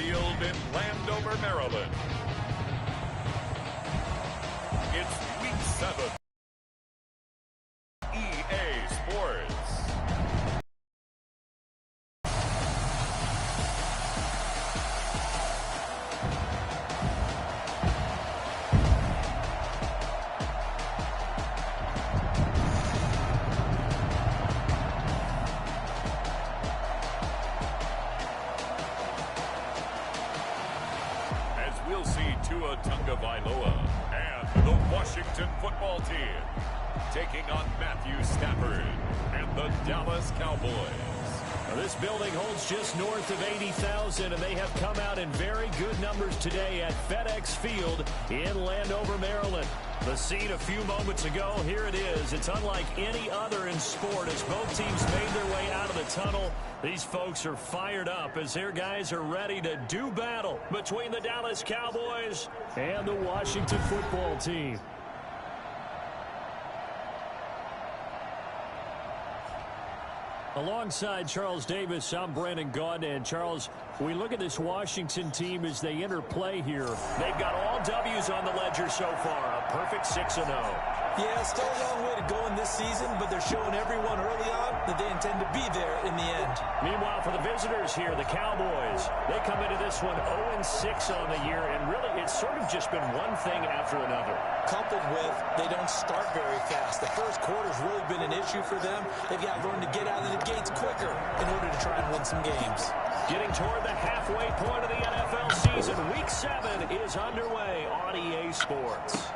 Field in Landover, Maryland. It's Week 7. EA Sports. We'll see Tua Tagovailoa and the Washington football team taking on Matthew Stafford and the Dallas Cowboys. Now, this building holds just north of 80,000, and they have come out in very good numbers today at FedEx Field in Landover, Maryland. The scene a few moments ago, here it is. It's unlike any other in sport as both teams made their way out of the tunnel. These folks are fired up as their guys are ready to do battle between the Dallas Cowboys and the Washington football team. Alongside Charles Davis, I'm Brandon Gaudin. And Charles, we look at this Washington team as they enter play here. They've got all W's on the ledger so far, a perfect 6-0. Yeah, still a long way to go in this season, but they're showing everyone early on that they intend to be there in the end. Meanwhile, for the visitors here, the Cowboys, they come into this one 0-6 on the year, and really it's sort of just been one thing after another. Coupled with they don't start very fast. The first quarter's really been an issue for them. They've got to learn to get out of the gates quicker in order to try and win some games. Getting toward the halfway point of the NFL season, Week 7 is underway on EA Sports.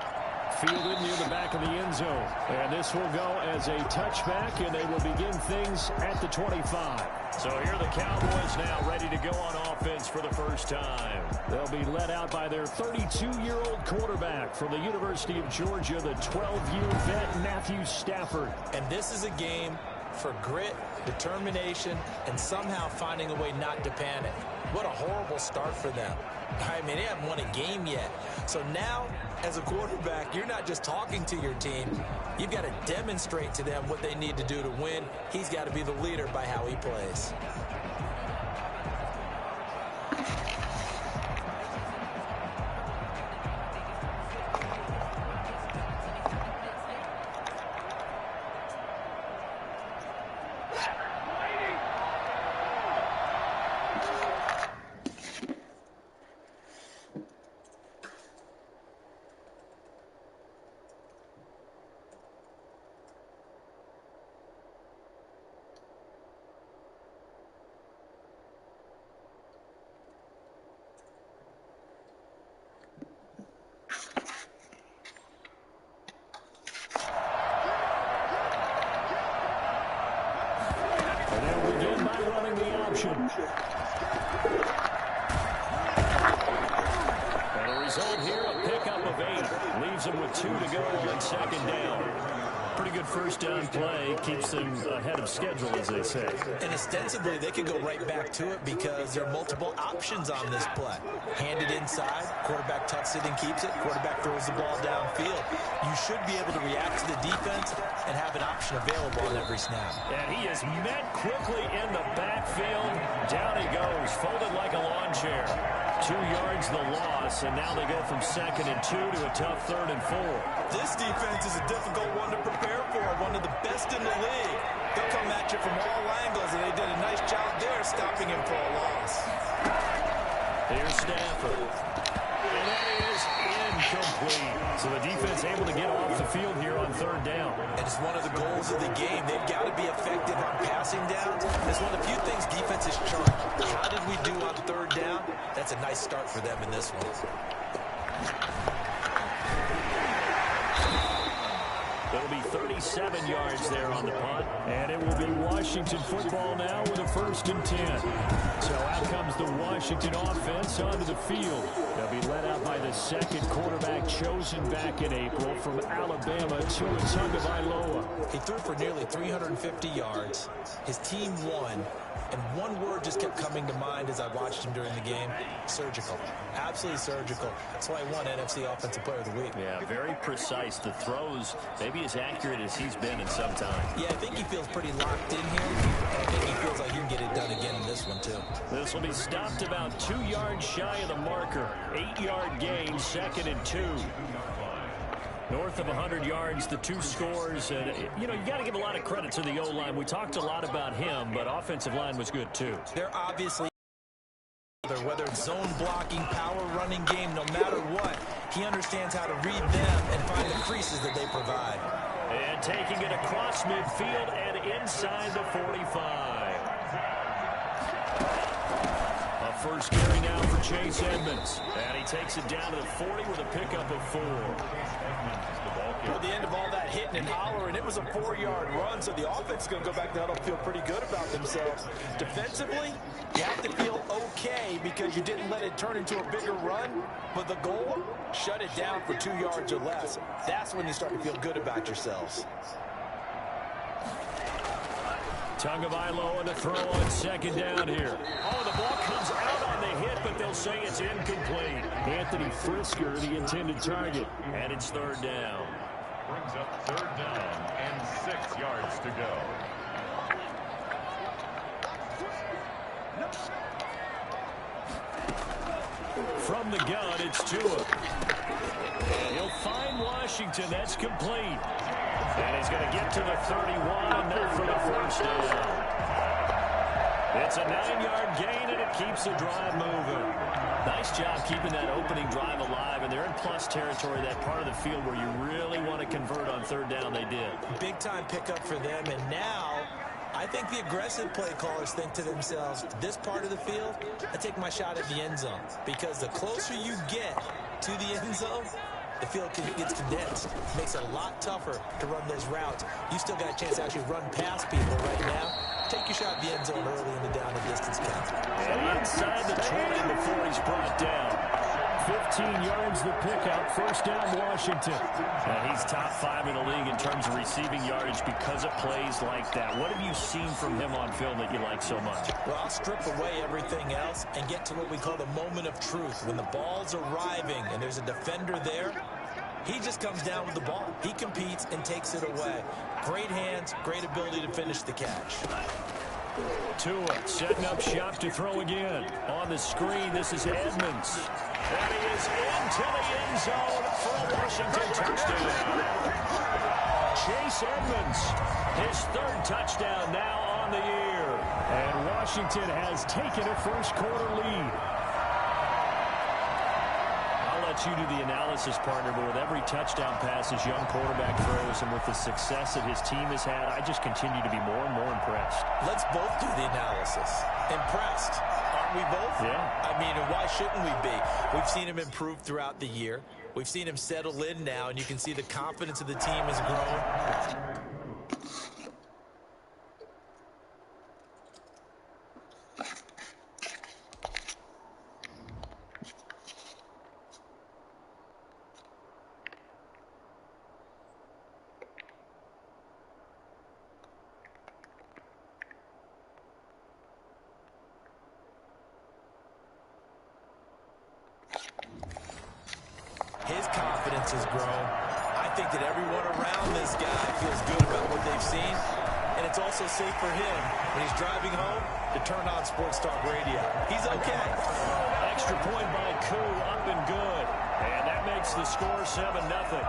Fielded near the back of the end zone. And this will go as a touchback, and they will begin things at the 25. So here are the Cowboys now ready to go on offense for the first time. They'll be led out by their 32-year-old quarterback from the University of Georgia, the 12-year vet Matthew Stafford. And this is a game for grit, determination, and somehow finding a way not to panic. What a horrible start for them. I mean, they haven't won a game yet. So now, as a quarterback, you're not just talking to your team. You've got to demonstrate to them what they need to do to win. He's got to be the leader by how he plays. And the result here, a pickup of 8. Leaves them with 2 to go on second down. Pretty good first down play. Keeps them ahead of schedule, as they say. And ostensibly, they could go right back to it because there are multiple options on this play. Handed inside, quarterback tucks it and keeps it. Quarterback throws the ball downfield. You should be able to react to the defense and have an option available on every snap. And he is met quickly in the backfield. Down he goes, folded like a lawn chair. 2 yards the loss, and now they go from 2nd and 2 to a tough 3rd and 4. This defense is a difficult one to prepare for, one of the best in the league. They'll come at you from all angles, and they did a nice job there stopping him for a loss. Here's Stafford. And that is incomplete. So the defense able to get off the field here on 3rd down. And it's one of the goals of the game. They've got to be effective on passing downs. It's one of the few things defenses chart. How did we do on 3rd down? That's a nice start for them in this one. It'll be 37 yards there on the punt. And it will be Washington football now with a 1st and 10. So out comes the Washington offense onto the field. They'll be led out by the second quarterback chosen back in April from Alabama, Tua Tagovailoa. He threw for nearly 350 yards. His team won. And one word just kept coming to mind as I watched him during the game: surgical. Absolutely surgical. That's why he won NFC Offensive Player of the Week. Yeah, very precise. The throws maybe as accurate as he's been in some time. Yeah, I think he feels pretty locked in here. And I think he feels like he can get it done again in this one, too. This will be stopped about 2 yards shy of the marker. 8-yard gain, 2nd and 2. North of 100 yards, the 2 scores. And, you know, you got to give a lot of credit to the O-line. We talked a lot about him, but offensive line was good, too. They're obviously, whether it's zone blocking, power running game, no matter what, he understands how to read them and find the creases that they provide. And taking it across midfield and inside the 45. A first carry now for Chase Edmonds. And he takes it down to the 40 with a pickup of 4. At the end of all that hitting and hollering, it was a 4-yard run, so the offense is going to go back down and feel pretty good about themselves. Defensively, you have to feel okay because you didn't let it turn into a bigger run, but the goal, shut it down for 2 yards or less. That's when you start to feel good about yourselves. Tagovailoa to throw on 2nd down here. Oh, the ball comes out on the hit, but they'll say it's incomplete. Anthony Frisker, the intended target, and it's 3rd down. Brings up 3rd down and 6 yards to go. From the gun, it's Tua. He'll find Washington. That's complete. And he's going to get to the 31, enough for the 1st down. It's a 9-yard gain, and it keeps the drive moving. Nice job keeping that opening drive alive, and they're in plus territory, that part of the field where you really want to convert on 3rd down. They did. Big-time pickup for them, and now I think the aggressive play callers think to themselves, this part of the field, I take my shot at the end zone, because the closer you get to the end zone, the field gets condensed. It makes it a lot tougher to run those routes. You still got a chance to actually run past people right now. Take your shot at the end zone early in the down and distance count. And inside the 20 before he's brought down. 15 yards the pickup. 1st down, Washington. And he's top 5 in the league in terms of receiving yardage because of plays like that. What have you seen from him on film that you like so much? Well, I'll strip away everything else and get to what we call the moment of truth. When the ball's arriving and there's a defender there, he just comes down with the ball. He competes and takes it away. Great hands, great ability to finish the catch. Tua setting up shop to throw again. On the screen, this is Edmonds. And he is into the end zone for a Washington touchdown. Chase Edmonds, his 3rd touchdown now on the year. And Washington has taken a 1st quarter lead. You do the analysis, partner, but with every touchdown pass his young quarterback throws and with the success that his team has had, I just continue to be more and more impressed. Let's both do the analysis. Impressed. Aren't we both? Yeah. I mean, and why shouldn't we be? We've seen him improve throughout the year. We've seen him settle in now, and you can see the confidence of the team has grown. His confidence has grown. I think that everyone around this guy feels good about what they've seen. And it's also safe for him when he's driving home to turn on Sports Talk Radio. He's okay. Extra point by Koo, up and good. And that makes the score 7-0.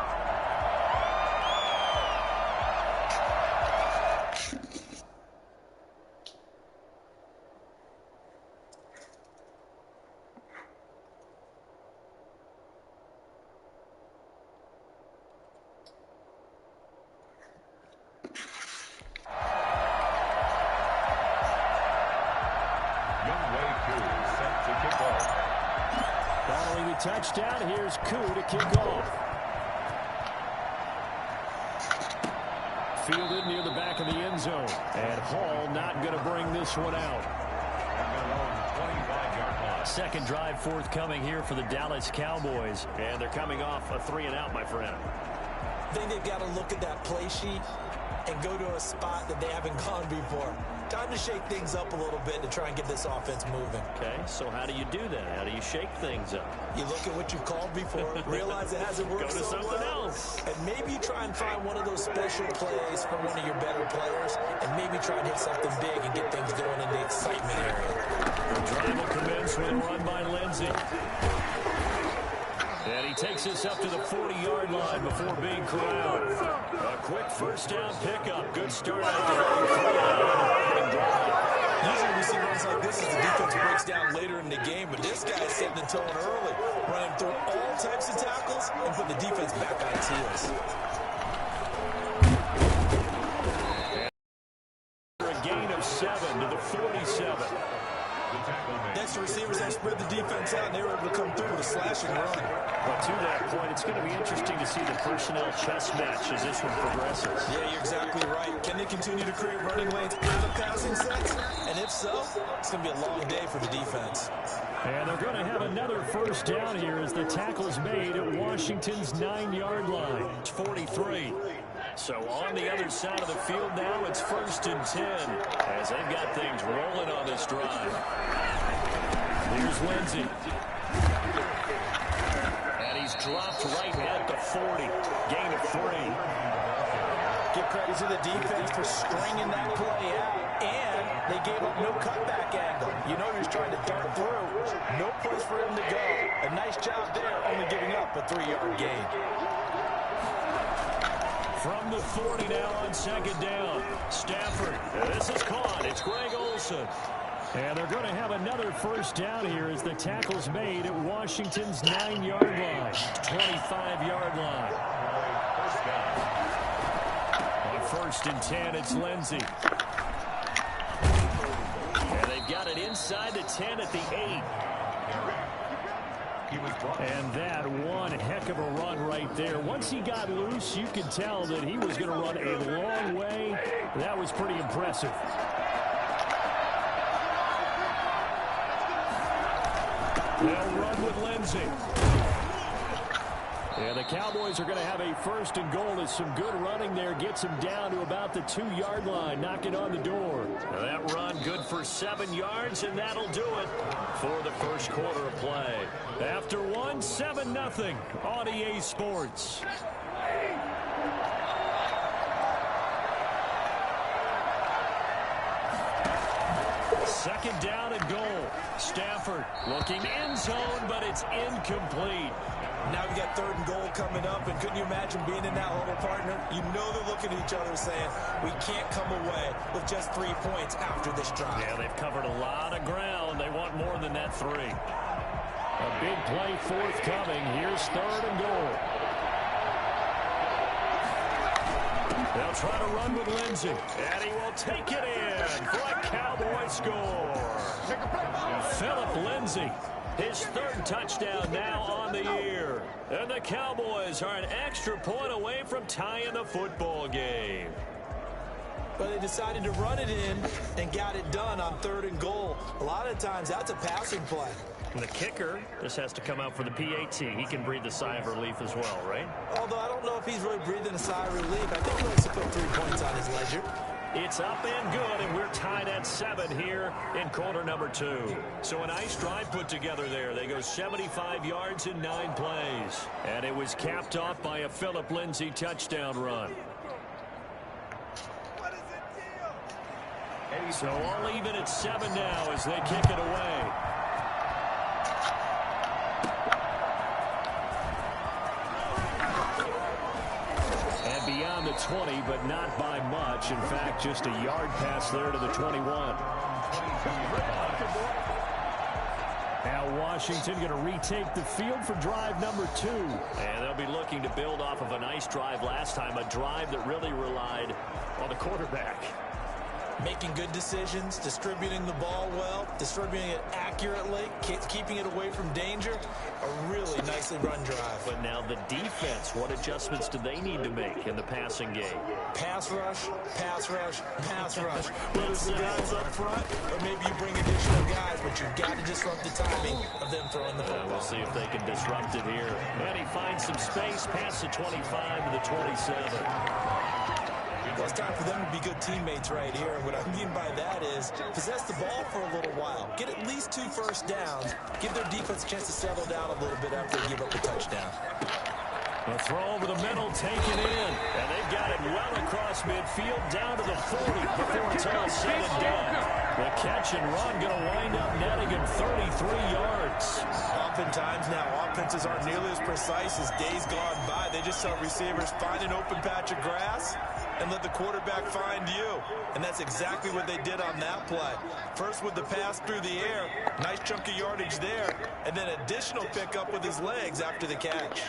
Following the touchdown, here's Koo to kick off. Fielded near the back of the end zone. And Hall not going to bring this one out. 25-yard line. Second drive forthcoming here for the Dallas Cowboys. And they're coming off a 3-and-out, my friend. I think they've got to look at that play sheet and go to a spot that they haven't gone before. Time to shake things up a little bit to try and get this offense moving. Okay, so how do you do that? How do you shake things up? You look at what you've called before, realize it hasn't worked Go to so something well, else. and maybe try and find one of those special plays from one of your better players, and maybe try and hit something big and get things going in the excitement area. The drive will commence with a run by Lindsey. And he takes us up to the 40-yard line before being corralled. A quick first down pickup. Good start out there. Usually we see runs like this as the defense breaks down later in the game, but this guy is setting the tone early, running through all types of tackles and put the defense back on its heels. A gain of 7 to the 47. Next, the receivers have spread the defense out, and they were able to come through with a slash and run. But to that point, it's going to be interesting to see the personnel chess match as this one progresses. Yeah, you're exactly right. Can they continue to create running lanes out of passing sets? And if so, it's going to be a long day for the defense. And they're going to have another first down here as the tackle's made at Washington's 9-yard line. It's 43. So on the other side of the field now, it's 1st and 10 as they've got things rolling on this drive. Here's Lindsey. And he's dropped right at the 40. Gain of 3. Give credit to the defense for stringing that play out. And they gave up no cutback angle. You know he was trying to dart through. No place for him to go. A nice job there, only giving up a 3-yard gain. From the 40 now on 2nd down. Stafford. This is caught. It's Greg Olsen. And they're going to have another first down here as the tackle's made at Washington's 9-yard line. 25-yard line. On 1st and 10, it's Lindsey. And they've got it inside the 10 at the 8. And that one heck of a run right there. Once he got loose, you could tell that he was going to run a long way. That was pretty impressive. They'll run with Lindsey. And the Cowboys are going to have a 1st and goal as some good running there gets him down to about the 2-yard line, knocking on the door. Now that run good for 7 yards, and that'll do it for the first quarter of play. After 1, 7-0 on EA Sports. Second down and goal. Stafford looking end zone, but it's incomplete. Now we got 3rd and goal coming up, and couldn't you imagine being in that huddle, partner? You know they're looking at each other saying, we can't come away with just 3 points after this drive. Yeah, they've covered a lot of ground. They want more than that 3. A big play forthcoming. Here's 3rd and goal. They'll try to run with Lindsey, and he will take it in for a Cowboy score. Philip Lindsey, his 3rd touchdown now on the year. And the Cowboys are an extra point away from tying the football game. But they decided to run it in and got it done on 3rd and goal. A lot of times that's a passing play. And the kicker, this has to come out for the PAT. He can breathe a sigh of relief as well, right? Although I don't know if he's really breathing a sigh of relief. I think he likes to put 3 points on his ledger. It's up and good, and we're tied at 7 here in quarter number 2. So a nice drive put together there. They go 75 yards in 9 plays. And it was capped off by a Philip Lindsey touchdown run. So all even at 7 now as they kick it away. And beyond the 20, but not by much. In fact, just a yard pass there to the 21. Now Washington going to retake the field for drive number 2. And they'll be looking to build off of a nice drive last time, a drive that really relied on the quarterback. Making good decisions, distributing the ball well, distributing it accurately, keeping it away from danger. A really nicely run drive. But now the defense, what adjustments do they need to make in the passing game? Pass rush, pass rush, pass rush. Whether it's the guys up front or maybe you bring additional guys, but you've got to disrupt the timing of them throwing the football. We'll see if they can disrupt it here. And he finds some space past the 25 to the 27. Well, it's time for them to be good teammates right here. And what I mean by that is possess the ball for a little while. Get at least 2 first downs. Give their defense a chance to settle down a little bit after they give up a touchdown. A throw over the middle, taken in. And they've got it well across midfield, down to the 40 before it's all said and done. The catch and run going to wind up netting him 33 yards. Oftentimes now, offenses aren't nearly as precise as days gone by. They just saw receivers find an open patch of grass and let the quarterback find you. And that's exactly what they did on that play. First with the pass through the air, nice chunk of yardage there, and then additional pickup with his legs after the catch.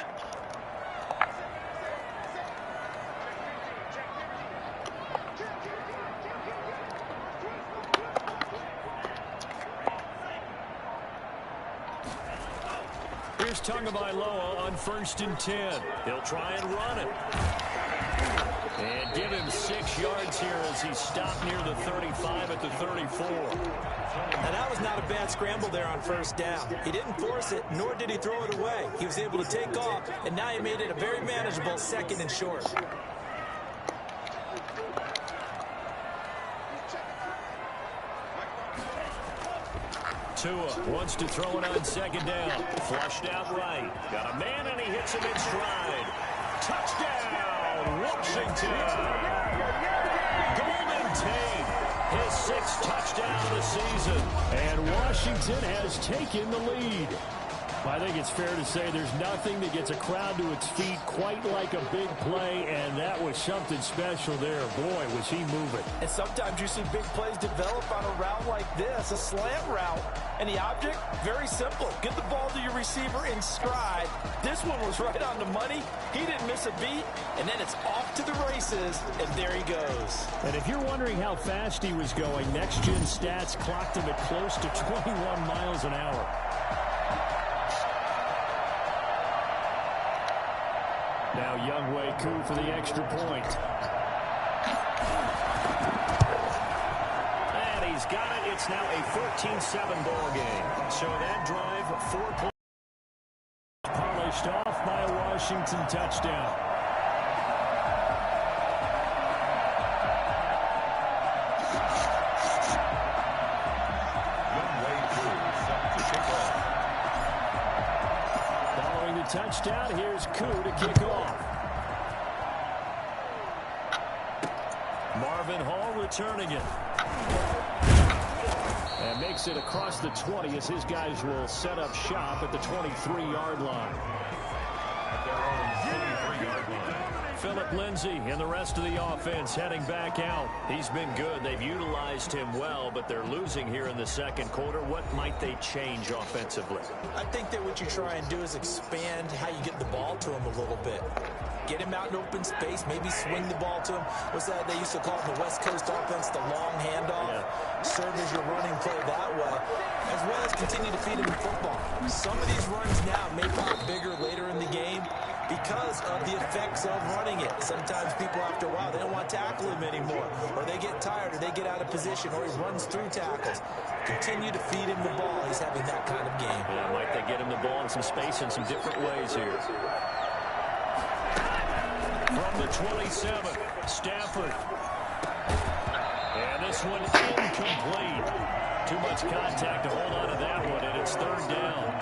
Here's Tagovailoa on 1st and 10. He'll try and run it. And give him 6 yards here as he stopped near the 35 at the 34. Now, that was not a bad scramble there on 1st down. He didn't force it, nor did he throw it away. He was able to take off, and now he made it a very manageable 2nd and short. Tua wants to throw it on 2nd down. Flushed out right. Got a man, and he hits him in stride. Touchdown, Washington. Golden Tate, his 6th touchdown of the season. And Washington has taken the lead. I think it's fair to say there's nothing that gets a crowd to its feet quite like a big play, and that was something special there. Boy, was he moving. And sometimes you see big plays develop on a route like this, a slant route. And the object, very simple. Get the ball to your receiver in stride. This one was right on the money. He didn't miss a beat, and then it's off to the races, and there he goes. And if you're wondering how fast he was going, next-gen stats clocked him at close to 21 miles an hour. Now Younghoe Koo for the extra point. And he's got it. It's now a 14-7 ball game. So that drive, 4 points, polished off by a Washington touchdown. Following the touchdown, here's Koo to kick off. Marvin Hall returning it. And makes it across the 20 as his guys will set up shop at the 23-yard line. Phillip Lindsay and the rest of the offense heading back out. He's been good. They've utilized him well, but they're losing here in the 2nd quarter. What might they change offensively? I think that what you try and do is expand how you get the ball to him a little bit. Get him out in open space, maybe swing the ball to him. What's that they used to call it in the West Coast offense, the long handoff? Yeah. Serve as your running play that way, as well as continue to feed him the football. Some of these runs now may pop bigger later in the game because of the effects of running it. Sometimes people, after a while, they don't want to tackle him anymore, or they get tired, or they get out of position, or he runs through tackles. Continue to feed him the ball. He's having that kind of game. Yeah, might they get him the ball in some space in some different ways here. From the 27, Stafford. And this one incomplete. Too much contact to hold on to that one, and it's 3rd down.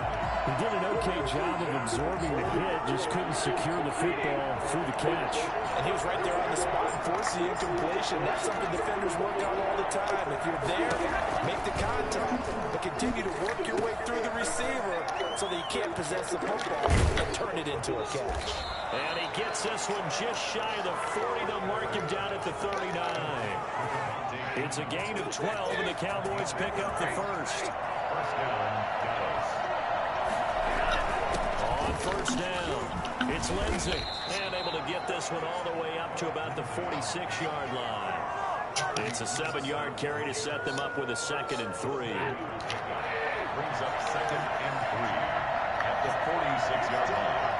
He did an okay job of absorbing the hit, just couldn't secure the football through the catch. And he was right there on the spot and forced the incompletion. That's something defenders work on all the time. If you're there, make the contact, but continue to work your way through the receiver so that you can't possess the football and turn it into a catch. And he gets this one just shy of the 40. They'll mark him down at the 39. It's a gain of 12, and the Cowboys pick up the 1st. On 1st down, it's Lindsay. And able to get this one all the way up to about the 46-yard line. It's a 7-yard carry to set them up with a 2nd and 3. Brings up 2nd and 3 at the 46-yard line.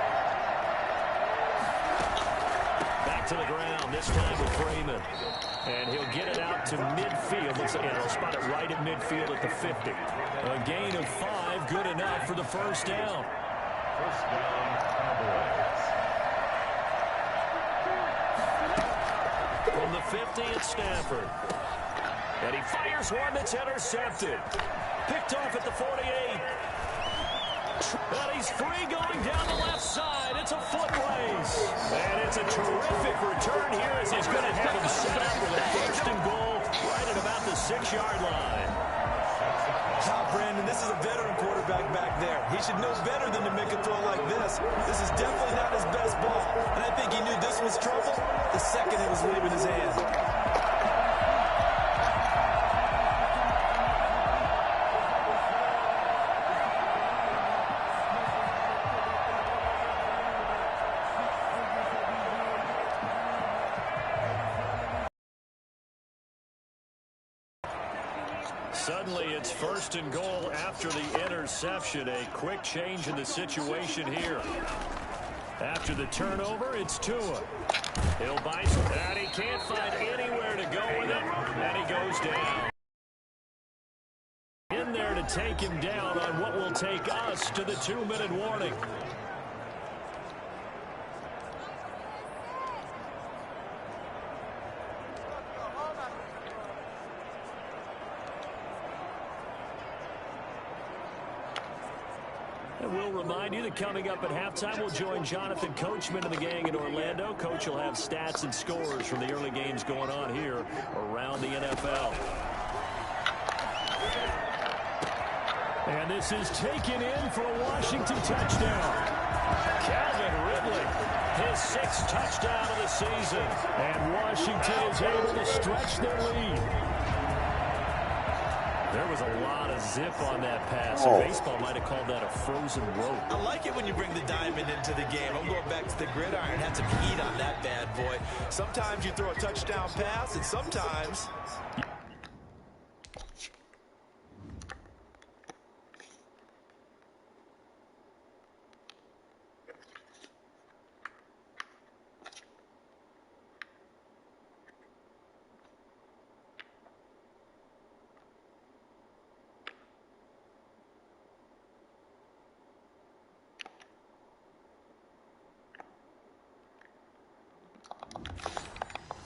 Back to the ground, this time with Freeman. And he'll get it out to midfield. Looks like he'll spot it right at midfield at the 50. A gain of 5, good enough for the first down. First down, Cowboys. From the 50, it's Stafford. And he fires one that's intercepted. Picked off at the 48. And he's free going down the left side. It's a foot race. And it's a terrific return here as he's going to have him set up with a 1st and goal right at about the 6-yard line. Brandon, this is a veteran quarterback back there. He should know better than to make a throw like this. This is definitely not his best ball. And I think he knew this was trouble the second it was leaving his hand. Suddenly, it's 1st and goal after the interception. A quick change in the situation here. After the turnover, it's Tua. He'll bite, and he can't find anywhere to go with it, and he goes down. In there to take him down on what will take us to the 2-minute warning. And we'll remind you that coming up at halftime, we'll join Jonathan Coachman and the gang in Orlando. Coach will have stats and scores from the early games going on here around the NFL. And this is taken in for a Washington touchdown. Calvin Ridley, his 6th touchdown of the season. And Washington is able to stretch their lead. There was a lot of zip on that pass. Baseball might have called that a frozen rope. I like it when you bring the diamond into the game. I'm going back to the gridiron. Had some heat on that bad boy. Sometimes you throw a touchdown pass, and sometimes...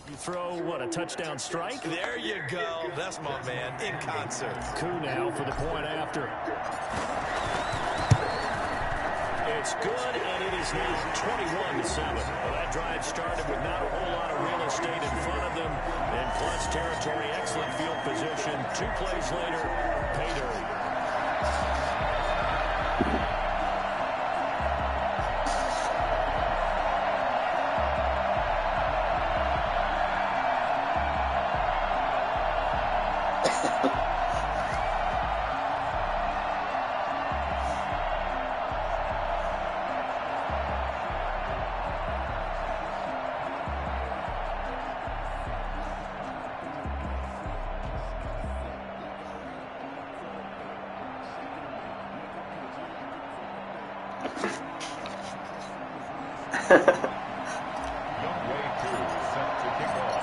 You throw, what, a touchdown strike? There you go. That's my man, in concert. Coup now for the point after. It's good, and it is now 21-7. Well, that drive started with not a whole lot of real estate in front of them. In plus territory, excellent field position. 2 plays later, pay dirt.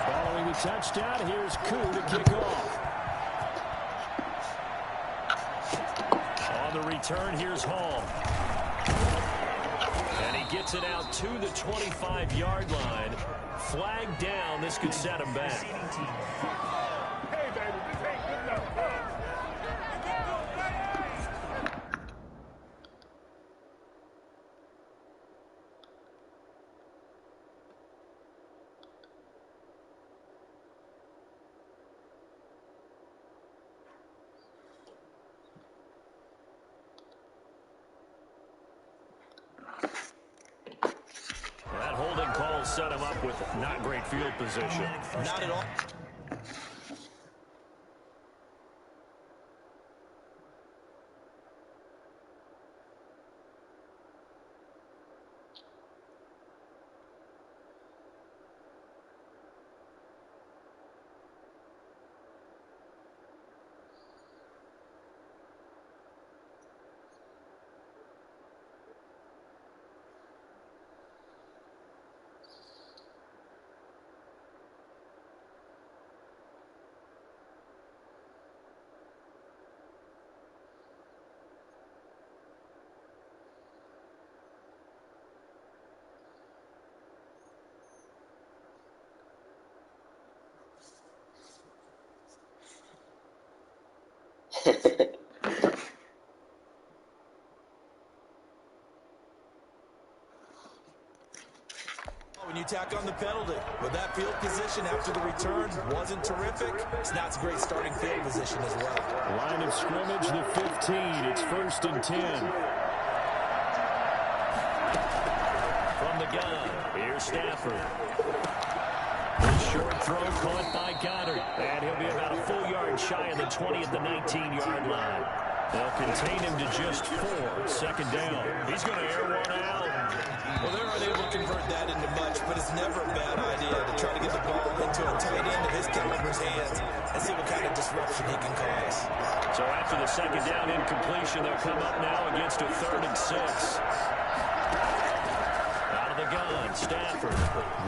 Following the touchdown, here's Koo to kick off. On the return, here's Hall. And he gets it out to the 25-yard line. Flag down. This could set him back. Hey, baby, this ain't good enough. That holding call set him up with not great field position. Not at all. When you tack on the penalty, but that field position after the return wasn't terrific. It's not a great starting field position as well. Line of scrimmage, the 15. It's 1st and 10. From the gun, here's Stafford. His short throw caught by Goddard, and he'll be about a full yard shy of the 20 at the 19-yard line. They'll contain him to just 4. 2nd down. He's going to air one out. Well, they're unable to convert that into much, but it's never a bad idea to try to get the ball into a tight end of his caliber's hands and see what kind of disruption he can cause. So after the 2nd down incompletion, they'll come up now against a 3rd and 6. Out of the gun, Stafford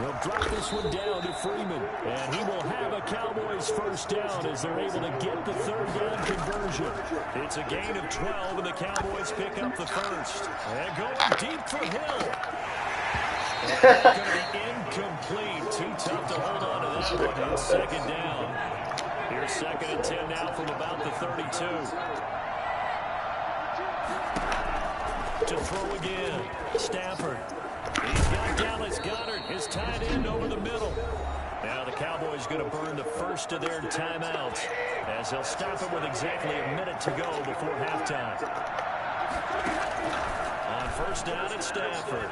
will drop this one down to Freeman, and he will have a Cowboys 1st down as they're able to get the 3rd down conversion. It's a gain of 12, and the Cowboys pick up the 1st. And going deep for Hill. It's going to be incomplete. Too tough to hold on to that one. And 2nd down. Here's 2nd and 10 now from about the 32. To throw again. Stafford. He's got Dallas Goddard, his tight end, over the middle. Now the Cowboys going to burn the first of their timeouts as they'll stop it with exactly a minute to go before halftime. On 1st down, it's Stafford.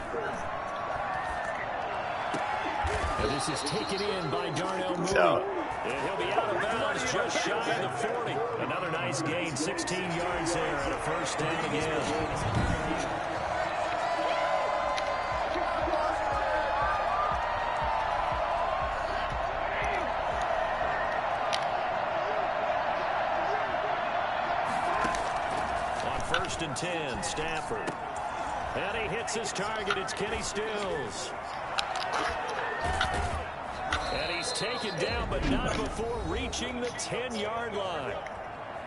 And this is taken in by Darnell Mooney. And he'll be out of bounds just shy of the 40. Another nice gain, 16 yards there and a 1st down again. On 1st and 10, Stafford. And he hits his target. It's Kenny Stills. And he's taken down, but not before reaching the 10-yard line.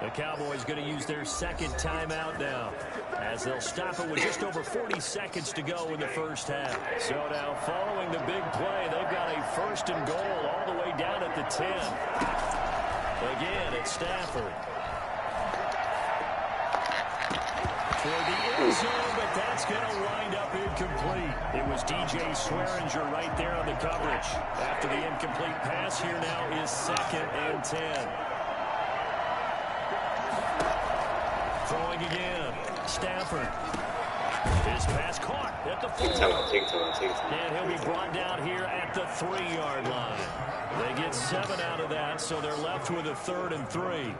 The Cowboys going to use their 2nd timeout now, as they'll stop it with just over 40 seconds to go in the 1st half. So now, following the big play, they've got a 1st and goal all the way down at the 10. Again, it's Stafford. For the end zone, but that's going to wind up incomplete. It was DJ Swearinger right there on the coverage. After the incomplete pass, here now is 2nd and 10. Throwing again. Stafford. His pass caught at the 4. And he'll be brought down here at the 3-yard line. They get 7 out of that, so they're left with a 3rd and 3.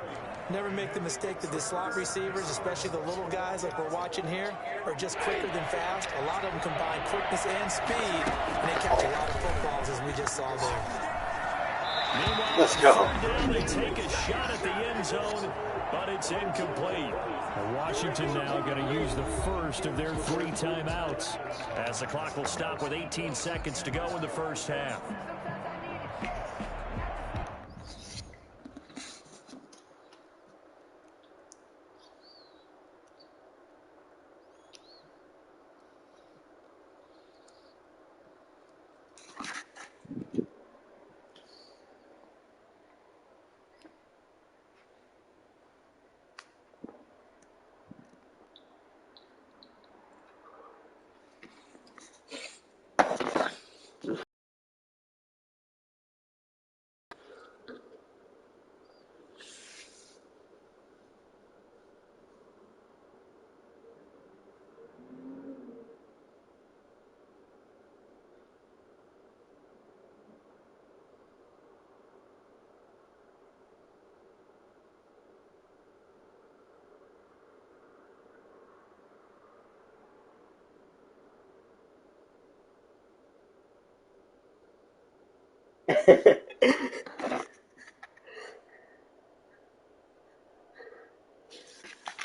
Never make the mistake that the slot receivers, especially the little guys like we're watching here, are just quicker than fast. A lot of them combine quickness and speed, and they catch a lot of footballs, as we just saw there. Meanwhile, let's go. Down, they take a shot at the end zone, but it's incomplete. Washington now going to use the first of their 3 timeouts, as the clock will stop with 18 seconds to go in the 1st half.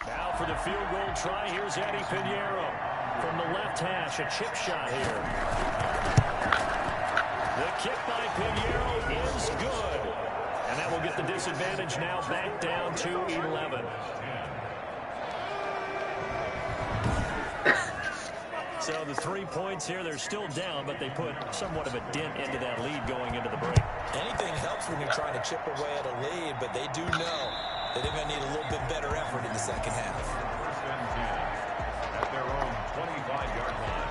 Now for the field goal try, here's Eddie Pinheiro. From the left hash, a chip shot here. The kick by Pinheiro is good. And that will get the disadvantage now back down to 11. So the 3 points here, they're still down, but they put somewhat of a dent into that lead going into the break. Anything helps when you're trying to chip away at a lead, but they do know that they're going to need a little bit better effort in the second half. First and 10 at their own 25-yard line.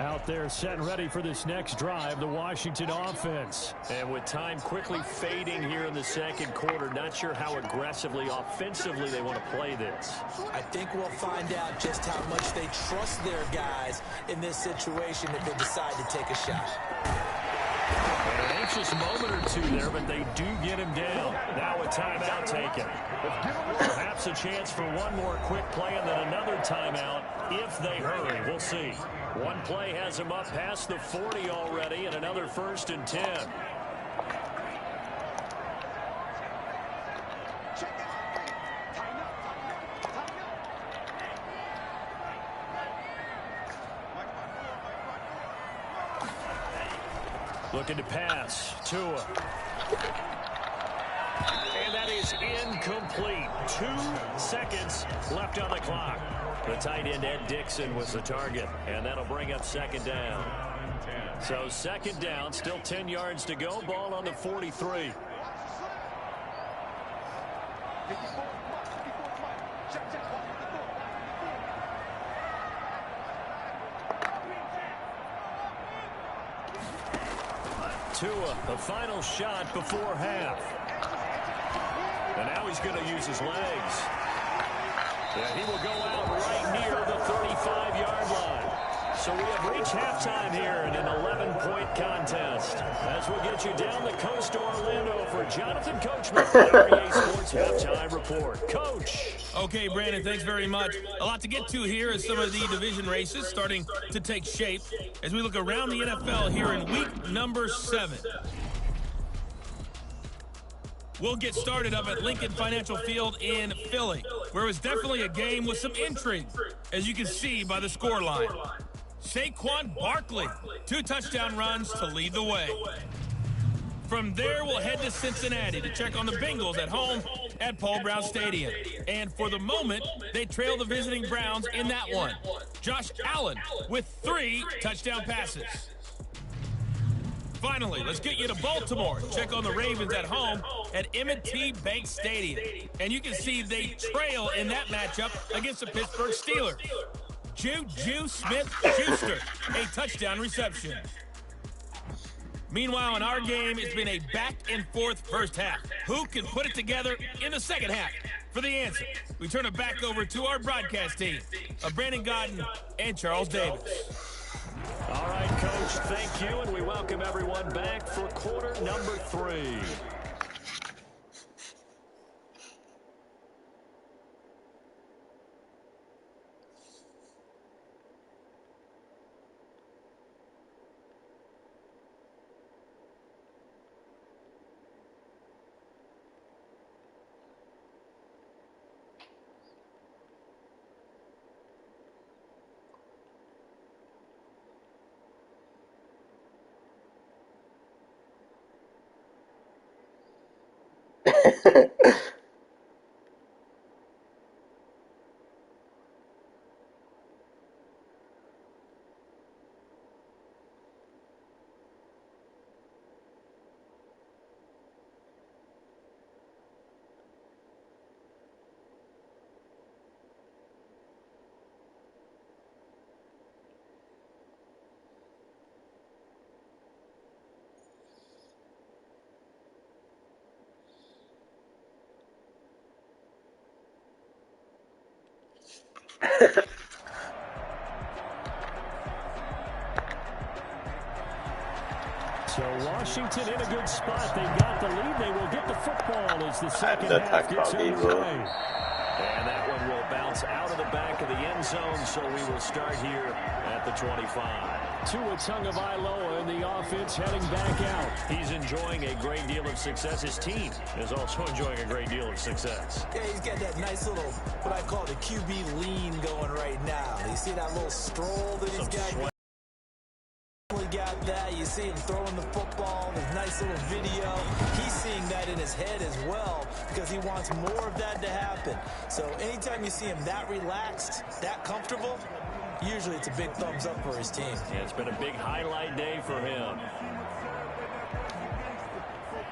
Out there set and ready for this next drive, the Washington offense. And with time quickly fading here in the second quarter, not sure how aggressively, offensively they want to play this. I think we'll find out just how much they trust their guys in this situation if they decide to take a shot. An anxious moment or two there, but they do get him down. Now a timeout taken. Perhaps a chance for one more quick play and then another timeout if they hurry. We'll see. One play has him up past the 40 already, and another 1st and 10. Looking to pass. Tua. And that is incomplete. 2 seconds left on the clock. The tight end, Ed Dixon, was the target, and that'll bring up 2nd down. So 2nd down, still 10 yards to go. Ball on the 43. Tua, the final shot before half. And now he's going to use his legs. Yeah, he will go out right near the 35-yard line. So we have reached halftime here in an 11-point contest. As we'll get you down the coast to Orlando for Jonathan Coachman, REA Sports Halftime Report. Coach. Okay, Brandon, thanks very much. A lot to get to here as some of the division races starting to take shape as we look around the NFL here in week number 7. We'll get started up at Lincoln Financial Field in Philly, where it was definitely a game with some intrigue, as you can see by the scoreline. Saquon Barkley, 2 touchdown runs to lead the way. From there, we'll head to Cincinnati to check on the Bengals at home at Paul Brown Stadium. And for the moment, they trail the visiting Browns in that one. Josh Allen with 3 touchdown passes. Finally, let's get you to Baltimore. Check on the Ravens at home at M&T Bank Stadium. And you can see they trail in that matchup against the Pittsburgh Steelers. Juju Smith-Schuster, a touchdown reception. Meanwhile, in our game, it's been a back-and-forth first half. Who can put it together in the second half? For the answer, we turn it back over to our broadcast team of Brandon Godden and Charles Davis. All right, Coach, thank you, and we welcome everyone back for quarter number 3. So Washington in a good spot. They've got the lead. They will get the football as the second half gets underway. And that one will bounce out of the back of the end zone, so we will start here at the 25. Tua Tagovailoa in the offense heading back out. He's enjoying a great deal of success. His team is also enjoying a great deal of success. Yeah, he's got that nice little, what I call the QB lean going right now. You see that little stroll that he's got? got that. You see him throwing the football, this nice little video. He's seeing that in his head as well because he wants more of that to happen. So anytime you see him that relaxed, that comfortable, usually it's a big thumbs up for his team. Yeah, it's been a big highlight day for him.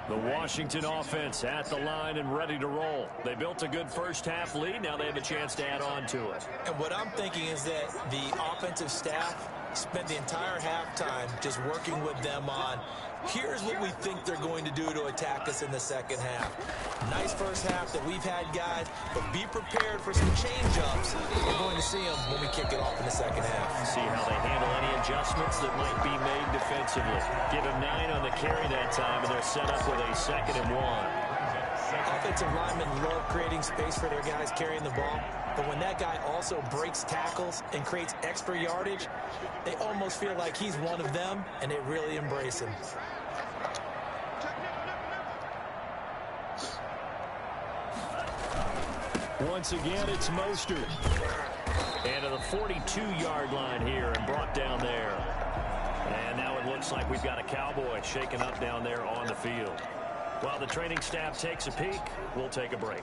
The Washington offense at the line and ready to roll. They built a good first-half lead. Now they have a chance to add on to it. And what I'm thinking is that the offensive staff spent the entire halftime just working with them on, here's what we think they're going to do to attack us in the second half. Nice first half that we've had, guys, but be prepared for some change-ups. We're going to see them when we kick it off in the second half. See how they handle any adjustments that might be made defensively. Give them 9 on the carry that time, and they're set up with a 2nd and 1. Offensive linemen love creating space for their guys carrying the ball, but when that guy also breaks tackles and creates extra yardage, they almost feel like he's one of them, and they really embrace him. Once again, it's Mostert. And to the 42-yard line here and brought down there. And now it looks like we've got a Cowboy shaken up down there on the field. While the training staff takes a peek, we'll take a break.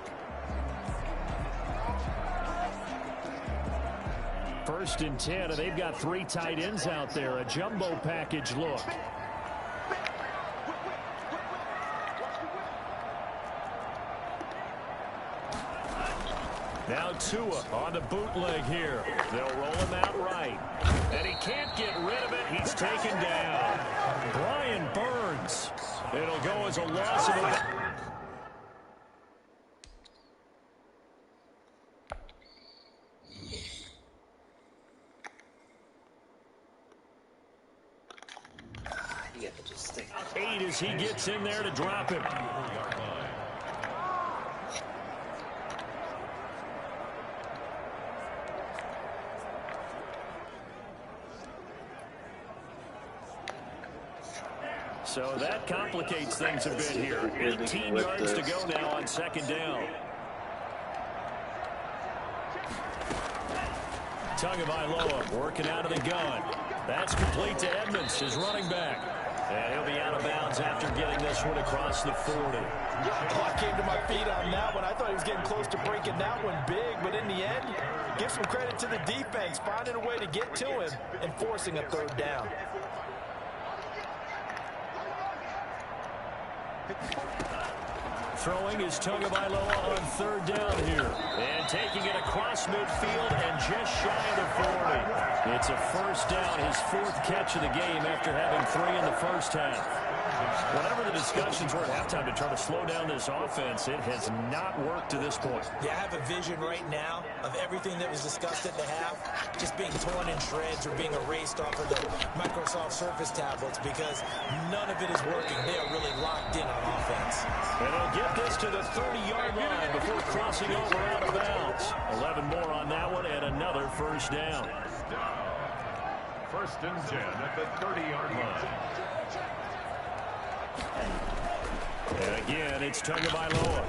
1st and 10, and they've got 3 tight ends out there. A jumbo package look. Now Tua on the bootleg here. They'll roll him out right. And he can't get rid of it. He's taken down. Brian Burns. It'll go as a loss of the... Eight as he gets in there to drop him. So that complicates things a bit here. 18 yards to go now on 2nd down. Tagovailoa working out of the gun. That's complete to Edmonds, his running back. And he'll be out of bounds after getting this one across the 40. I came to my feet on that one. I thought he was getting close to breaking that one big, but in the end, give some credit to the defense, finding a way to get to him and forcing a 3rd down. Throwing is Tagovailoa on 3rd down here. And taking it across midfield and just shy of the 40. It's a 1st down, his 4th catch of the game after having 3 in the first half. Whatever the discussions were at halftime to try to slow down this offense, it has not worked to this point. Yeah, I have a vision right now of everything that was discussed at the half just being torn in shreds or being erased off of the Microsoft Surface tablets because none of it is working. They are really locked in on offense. And they'll get this to the 30-yard line before crossing over out of bounds. 11 more on that one and another 1st down. 1st and 10 at the 30-yard line. And again, it's Tagovailoa.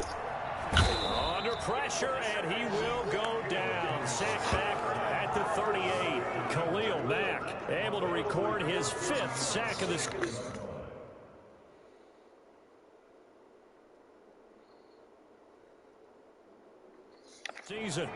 Under pressure, and he will go down. Sacked back at the 38. Khalil Mack able to record his 5th sack of the season.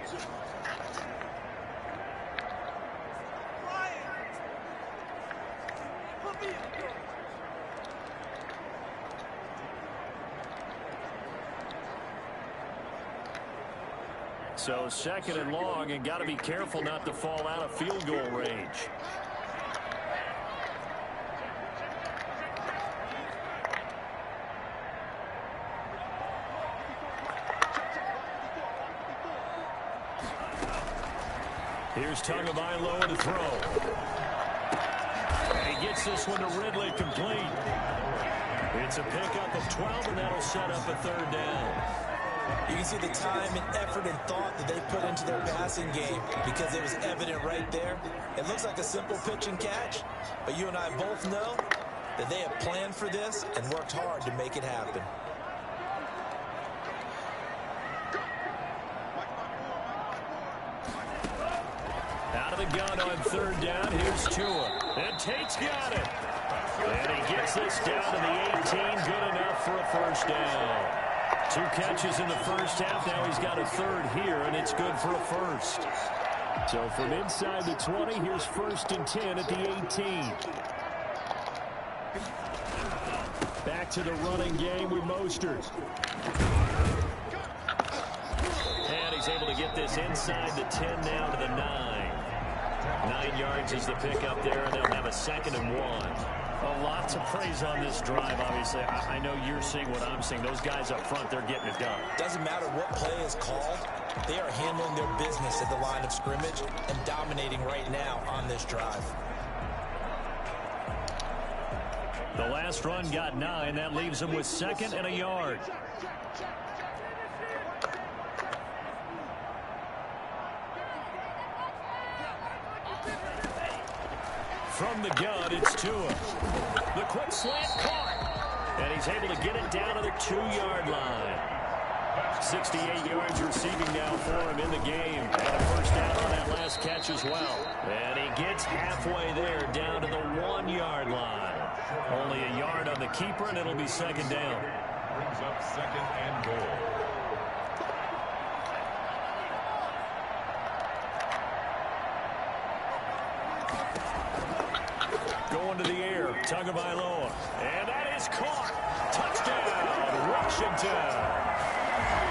So 2nd and long, and got to be careful not to fall out of field goal range. Here's Tagovailoa to throw. And he gets this one to Ridley complete. It's a pickup of 12, and that'll set up a 3rd down. You can see the time and effort and thought that they put into their passing game because it was evident right there. It looks like a simple pitch and catch, but you and I both know that they have planned for this and worked hard to make it happen. Out of the gun on third down. Here's Tua. And Tate's got it. And he gets this down to the 18. Good enough for a first down. 2 catches in the first half. Now he's got a third here, and it's good for a first. So from inside the 20, here's 1st and 10 at the 18. Back to the running game with Mostert. And he's able to get this inside the 10 down to the 9. 9 yards is the pickup there, and they'll have a 2nd and 1. A lot to praise on this drive, obviously. I know you're seeing what I'm seeing. Those guys up front, they're getting it done. Doesn't matter what play is called. They are handling their business at the line of scrimmage and dominating right now on this drive. The last run got 9. That leaves them with 2nd and a yard. From the gun, it's Tua. The quick slant caught. And he's able to get it down to the 2-yard line. 68 yards receiving now for him in the game. And a first down on that last catch as well. And he gets halfway there down to the 1-yard line. Only a yard on the keeper, and it'll be 2nd down. Brings up 2nd and goal. Going to the air, Tagovailoa, and that is caught. Touchdown, Washington.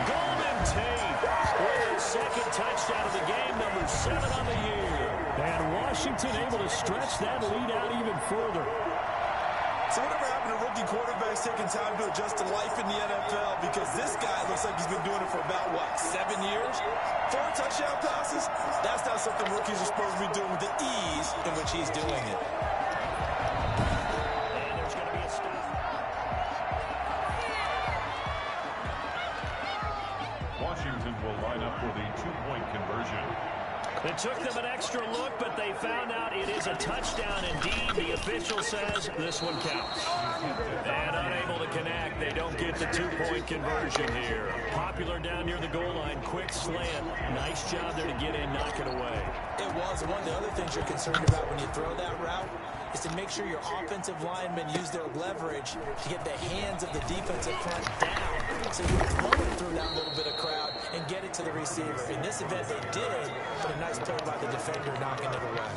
Golden Tate with his 2nd touchdown of the game, number 7 on the year. And Washington able to stretch that lead out even further. So whatever happened to rookie quarterbacks taking time to adjust to life in the NFL? Because this guy looks like he's been doing it for about, 7 years? 4 touchdown passes? That's not something rookies are supposed to be doing with the ease in which he's doing it. Washington will line up for the 2-point conversion. It took them an extra look, but they found out it is a touchdown indeed. The official says this one counts. And unable to connect, they don't get the 2-point conversion here. Popular down near the goal line, quick slant. Nice job there to get in, knock it away. It was. One of the other things you're concerned about when you throw that route is to make sure your offensive linemen use their leverage to get the hands of the defensive front down. So you can throw it through that little bit of crowd and get it to the receiver. In this event, they did, but a nice play by the defender knocking it away.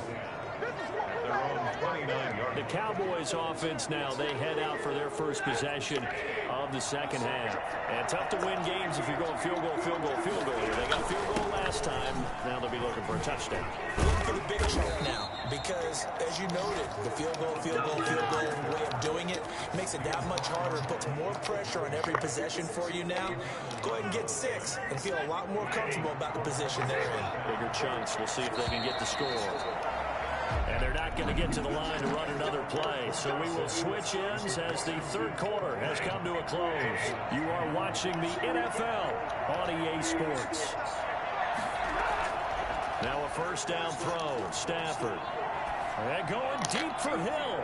The Cowboys offense now, they head out for their first possession of the 2nd half. And tough to win games if you're going field goal, field goal, field goal here. They got field goal last time. Now they'll be looking for a touchdown. Looking for the big chunk now because, as you noted, the field goal way of doing it makes it that much harder and puts more pressure on every possession for you now. Go ahead and get 6 and feel a lot more comfortable about the position they're in. Bigger chunks. We'll see if they can get the score. And they're not going to get to the line to run another play. So we will switch ends as the 3rd quarter has come to a close. You are watching the NFL on EA Sports. Now a first down throw. Stafford. And going deep for Hill.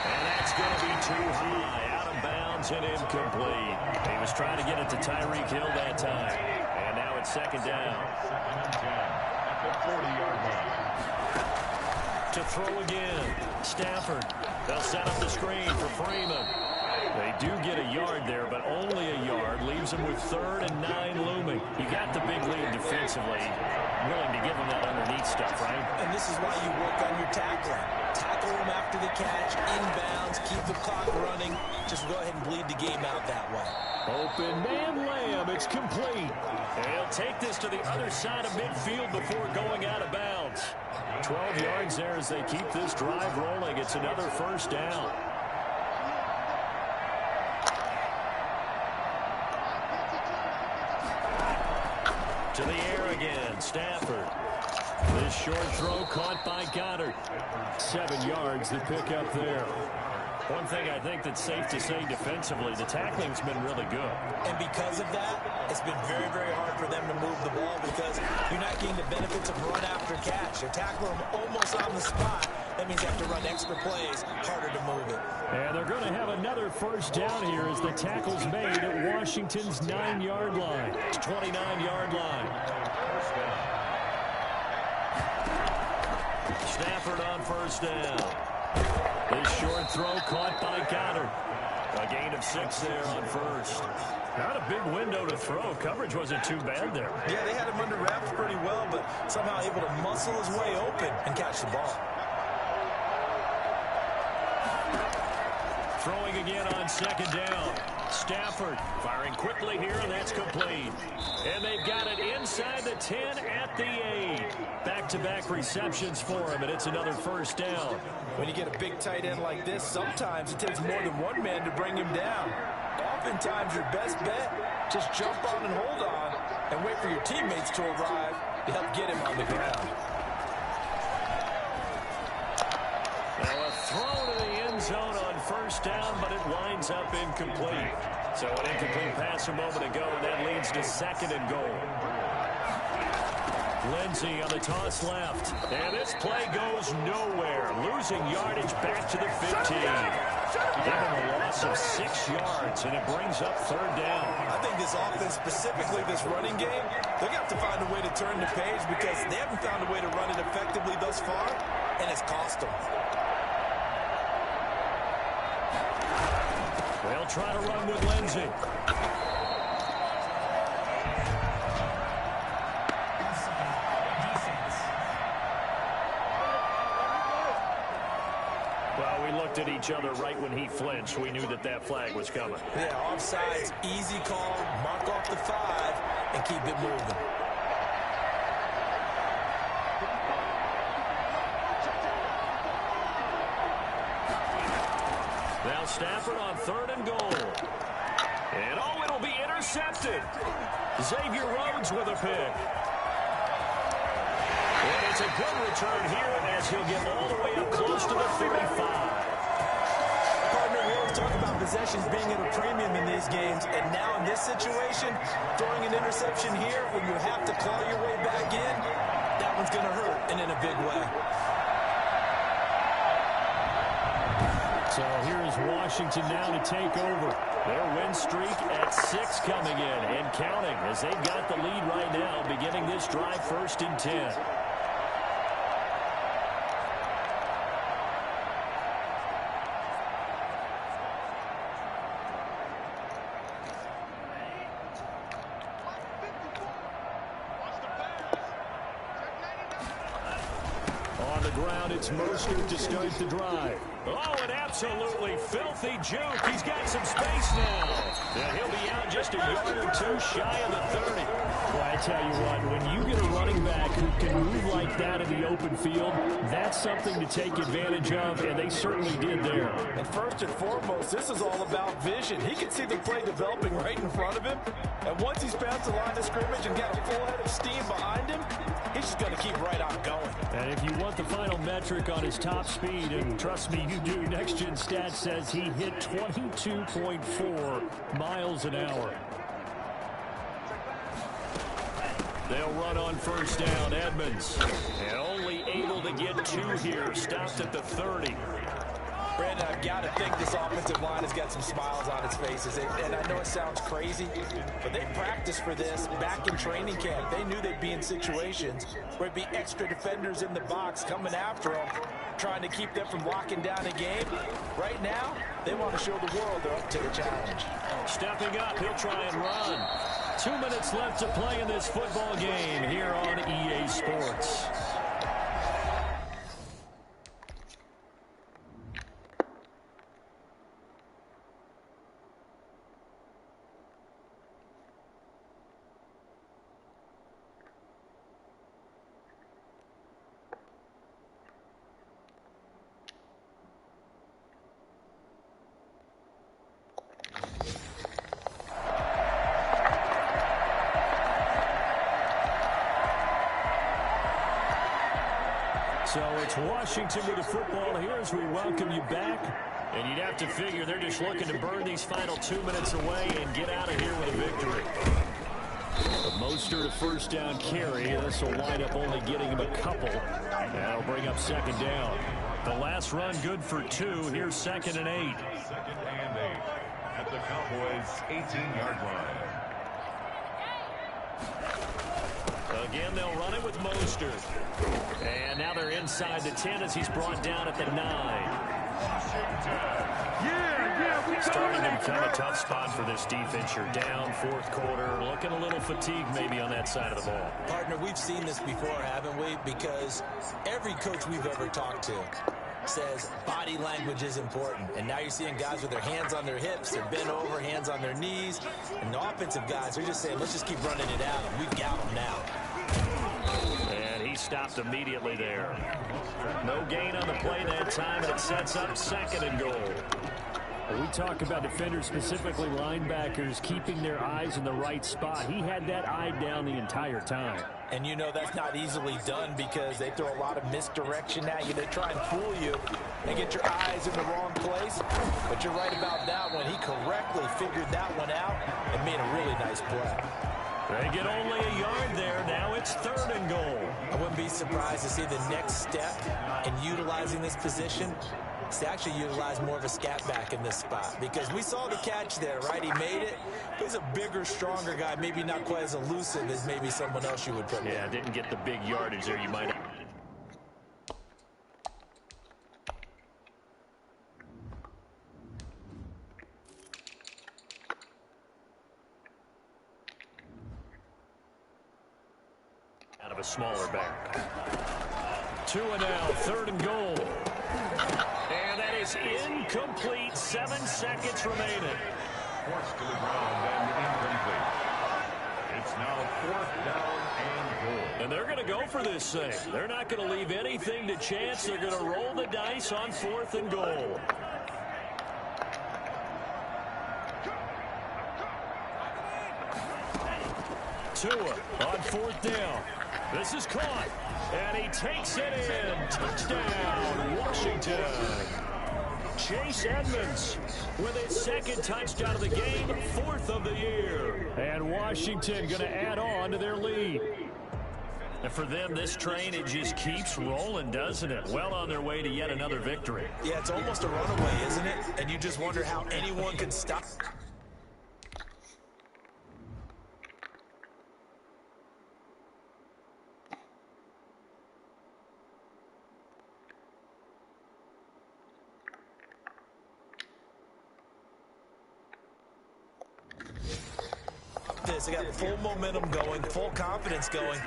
And that's going to be too high. Out of bounds and incomplete. He was trying to get it to Tyreek Hill that time. And now it's 2nd down. 2nd and 10 at the 40-yard line. To throw again. Stafford. They'll set up the screen for Freeman. They do get a yard there, but only a yard. Leaves them with 3rd and 9 looming. You got the big lead defensively. Willing to give them that underneath stuff, right? And this is why you work on your tackling. Tackle them after the catch, inbounds, keep the clock running. Just go ahead and bleed the game out that way. Open man Lamb. It's complete. And he'll take this to the other side of midfield before going out of bounds. 12 yards there as they keep this drive rolling. It's another first down. To the air again, Stafford. This short throw caught by Goddard. 7 yards, the pickup there. One thing I think that's safe to say defensively, the tackling's been really good. And because of that, it's been very, very hard for them to move the ball because you're not getting the benefits of run after catch. They're tackling them almost on the spot. That means you have to run extra plays, harder to move it. And they're going to have another first down here as the tackle's made at Washington's 9-yard line. 29-yard line. Stafford on first down. This short throw caught by Goddard. A gain of 6 there on first. Not a big window to throw. Coverage wasn't too bad there. Yeah, they had him under wraps pretty well, but somehow able to muscle his way open and catch the ball. Throwing again on second down. Stafford firing quickly here, and that's complete. And they've got it inside the 10 at the 8. Back-to-back receptions for him, and it's another first down. When you get a big tight end like this, sometimes it takes more than one man to bring him down. Oftentimes, your best bet, just jump on and hold on and wait for your teammates to arrive to help get him on the ground. Now a throw to the end zone on first down, but it winds up incomplete. So an incomplete pass a moment ago, and that leads to 2nd and goal. Lindsey on the toss left. And this play goes nowhere. Losing yardage back to the 15. Give him a loss of 6 yards, and it brings up 3rd down. I think this offense, specifically this running game, they're going to have to find a way to turn the page because they haven't found a way to run it effectively thus far, and it's cost them. They'll try to run with Lindsey. Well, we looked at each other right when he flinched. We knew that that flag was coming. Yeah, offsides, easy call, mark off the 5, and keep it moving. Now Stafford on 3rd and goal. And oh, it'll be intercepted. Xavier Rhodes with a pick. And it's a good return here as he'll get all the way up close to the 35. Partner, we always talk about possessions being at a premium in these games, and now in this situation, throwing an interception here when you have to claw your way back in, that one's going to hurt, and in a big way. So here's Washington now to take over. Their win streak at 6 coming in and counting as they've got the lead right now, beginning this drive 1st and 10. On the ground, it's Mostert to start the drive. Oh, an absolutely filthy juke. He's got some space now. And he'll be out just a yard or 2 shy of the 30. Well, I tell you what, when you get a running back who can move like that in the open field, that's something to take advantage of, and they certainly did there. And first and foremost, this is all about vision. He can see the play developing right in front of him. And once he's past the line of scrimmage and got a full head of steam behind him, he's just going to keep right on going. And if you want the final metric on his top speed, and trust me, you do, Next Gen Stats says he hit 22.4 miles an hour. They'll run on first down, Edmonds. And only able to get 2 here, stopped at the 30. Brandon, I've got to think this offensive line has got some smiles on its faces. And I know it sounds crazy, but they practiced for this back in training camp. They knew they'd be in situations where it'd be extra defenders in the box coming after them, trying to keep them from locking down a game. Right now, they want to show the world they're up to the challenge. Stepping up, he'll try and run. 2 minutes left to play in this football game here on EA Sports. So it's Washington with the football here as we welcome you back. And you'd have to figure they're just looking to burn these final 2 minutes away and get out of here with a victory. But Mostert a first down carry. This will wind up only getting him a couple. That'll bring up 2nd down. The last run good for 2. Here's 2nd and 8. 2nd and 8 at the Cowboys' 18-yard line. Again, they'll run it with Mostert. And now they're inside. inside the 10 as he's brought down at the 9. Starting to become a tough spot for this defense. You're down fourth quarter, looking a little fatigued maybe on that side of the ball. Partner, we've seen this before, haven't we? Because every coach we've ever talked to says body language is important. And now you're seeing guys with their hands on their hips, they're bent over, hands on their knees. And the offensive guys are just saying, let's just keep running it out. And we've got them now. And he stopped immediately there. No gain on the play that time, and it sets up 2nd and goal. We talk about defenders, specifically linebackers, keeping their eyes in the right spot. He had that eye down the entire time. And you know that's not easily done because they throw a lot of misdirection at you. They try and fool you and get your eyes in the wrong place. But you're right about that one. He correctly figured that one out and made a really nice play. They get only a yard there. Now it's 3rd and goal. I wouldn't be surprised to see the next step in utilizing this position is to actually utilize more of a scat back in this spot, because we saw the catch there, right? He made it. He's a bigger, stronger guy, maybe not quite as elusive as maybe someone else you would put in. Yeah, didn't get the big yardage there. You might have. Out of a smaller back. 2 and now, 3rd and goal. And that is incomplete. 7 seconds remaining. Forced to the ground and incomplete. It's now 4th down and goal. And they're going to go for this thing. They're not going to leave anything to chance. They're going to roll the dice on 4th and goal. Tua on 4th down. This is caught. And he takes it in. Touchdown, Washington. Chase Edmonds with his 2nd touchdown of the game, 4th of the year. And Washington going to add on to their lead. And for them, this train, it just keeps rolling, doesn't it? Well on their way to yet another victory. Yeah, it's almost a runaway, isn't it? And you just wonder how anyone can stop. They got full momentum going, full confidence going.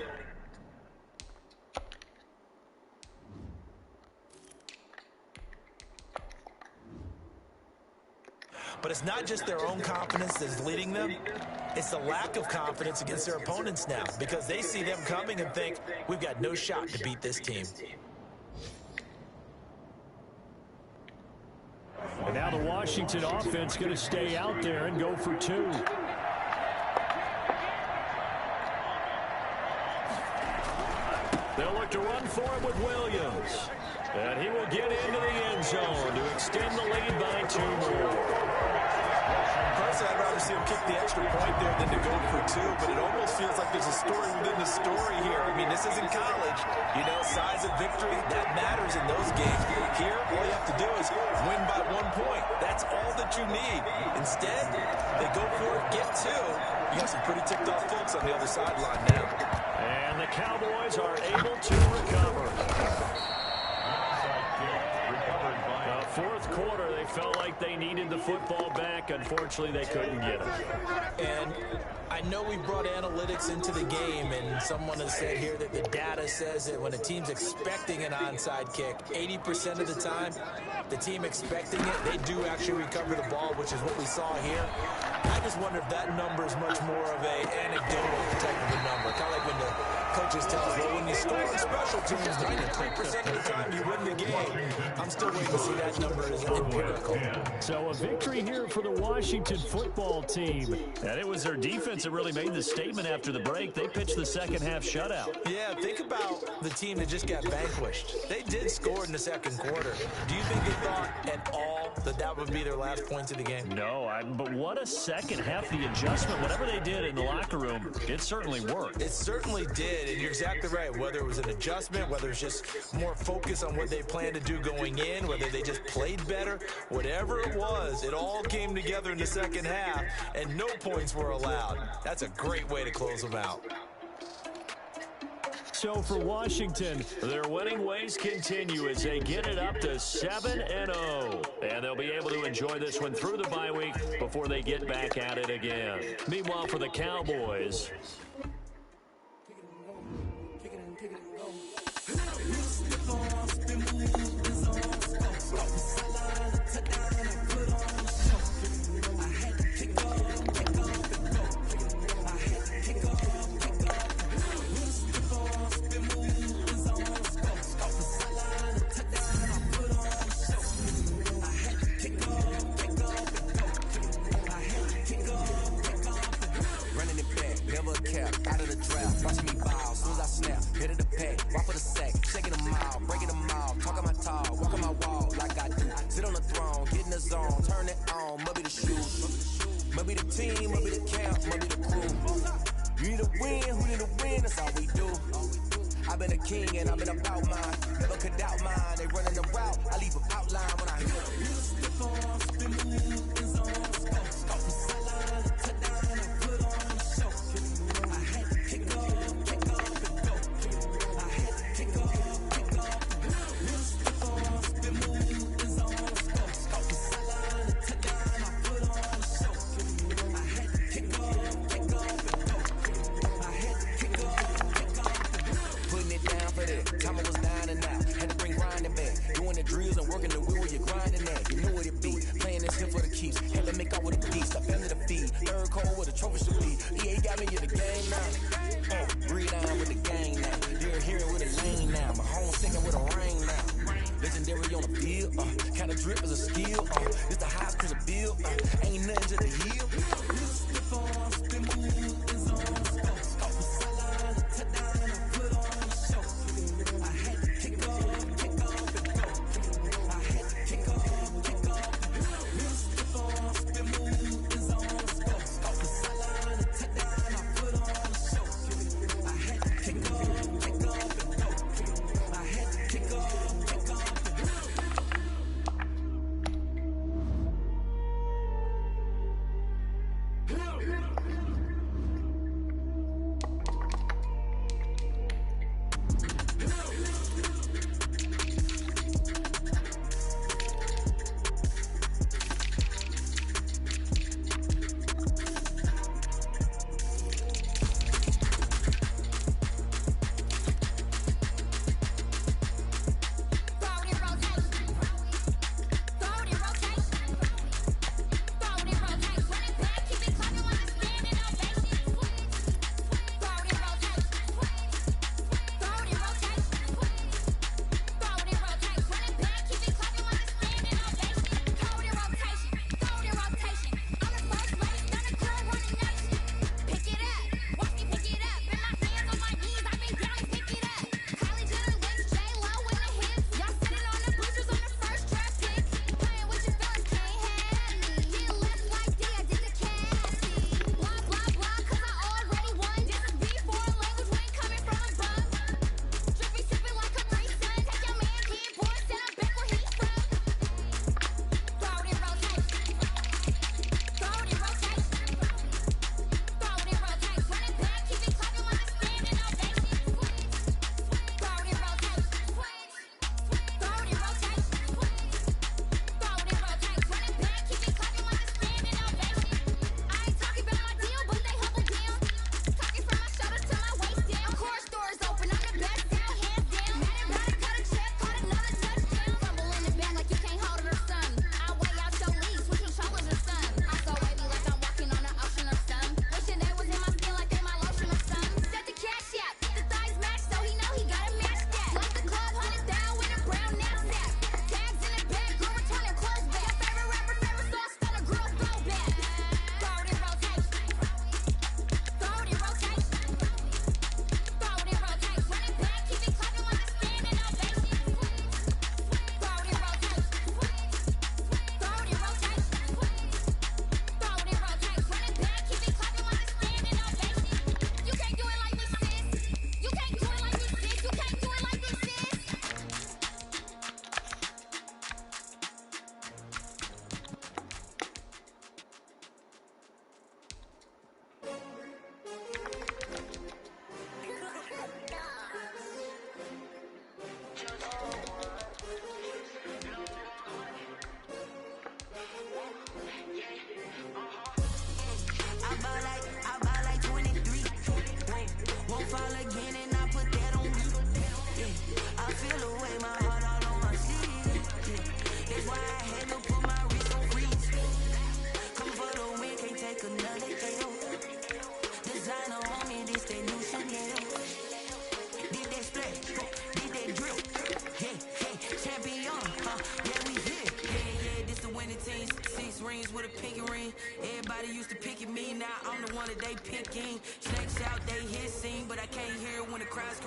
But it's not just their own confidence that's leading them. It's the lack of confidence against their opponents now, because they see them coming and think, we've got no shot to beat this team. And now the Washington offense going to stay out there and go for 2. They'll look to run for him with Williams. And he will get into the end zone to extend the lead by 2 more. Personally, I'd rather see him kick the extra point there than to go for 2, but it almost feels like there's a story within the story here. I mean, this isn't college. You know, size of victory, that matters in those games. Here, all you have to do is win by 1 point. That's all that you need. Instead, they go for it, get 2. You got some pretty ticked off folks on the other sideline now. And the Cowboys are able to recover. Fourth quarter, they felt like they needed the football back. Unfortunately, they couldn't get it. And I know we brought analytics into the game, and someone has said here that the data says that when a team's expecting an onside kick, 80% of the time, the team expecting it, they do actually recover the ball, which is what we saw here. I just wonder if that number is much more of an anecdotal type of a number. Kind of like when the coaches tell us, well, when you score on special teams, 93% of the time you win the game. I'm still waiting to see that number as empirical. So a victory here for the Washington football team. And it was their defense that really made the statement after the break. They pitched the second half shutout. Yeah, think about the team that just got vanquished. They did score in the second quarter. Do you think they thought at all that that would be their last points of the game? No, but what a second half. The adjustment, whatever they did in the locker room, it certainly worked. It certainly did, and you're exactly right. Whether it was an adjustment, whether it's just more focus on what they planned to do going in, whether they just played better, whatever it was, it all came together in the second half, and no points were allowed. That's a great way to close them out. So for Washington, their winning ways continue as they get it up to 7-0. And they'll be able to enjoy this one through the bye week before they get back at it again. Meanwhile, for the Cowboys,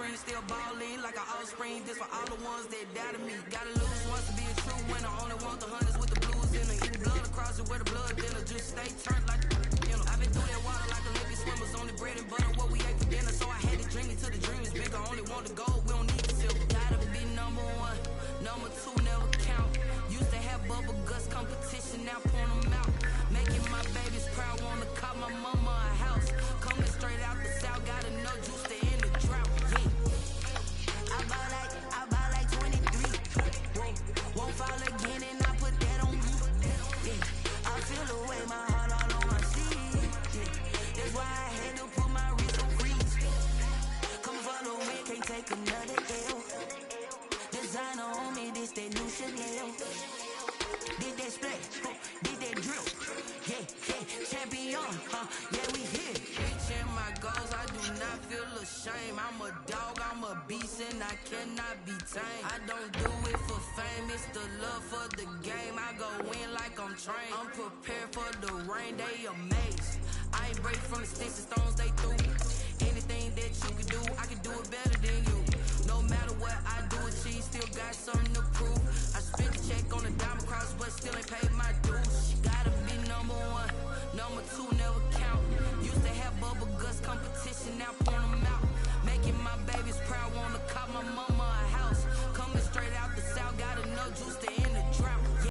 screen, still ballin' like an offspring. This for all the ones that doubted me. Gotta lose once to be a true winner. Only want the hunters with the blues in her. Eat blood across it where the blood dinner. Just stay turned like I've been through that water like Olympic swimmers. Only bread and butter, what we ate for dinner. So I had to dream it till the dream is bigger. Only want the gold, we don't need the silver. Gotta be number one, number two never count. Used to have bubble guts competition, now point them out. Making my babies proud, wanna call my mama a house. Coming straight out the south, gotta know juice to end the drought. Yeah, I buy like 23. Won't fall again and I put that on you. Yeah, I feel the way my heart all on my sleeve. Yeah, that's why I had to put my wrist on freeze. Come follow me, can't take another L. Designer on me, this that new Chanel. Did that split, did that drill. Yeah, champion, yeah, we here. Reaching my goals, I do not feel ashamed. I'm a dog, I'm a beast, and I cannot be tamed. I don't do it for fame, it's the love for the game. I go in like I'm trained. I'm prepared for the rain, they amazed. I ain't break from the sticks and stones, they threw. Anything that you can do, I can do it better than you. No matter what I do, it's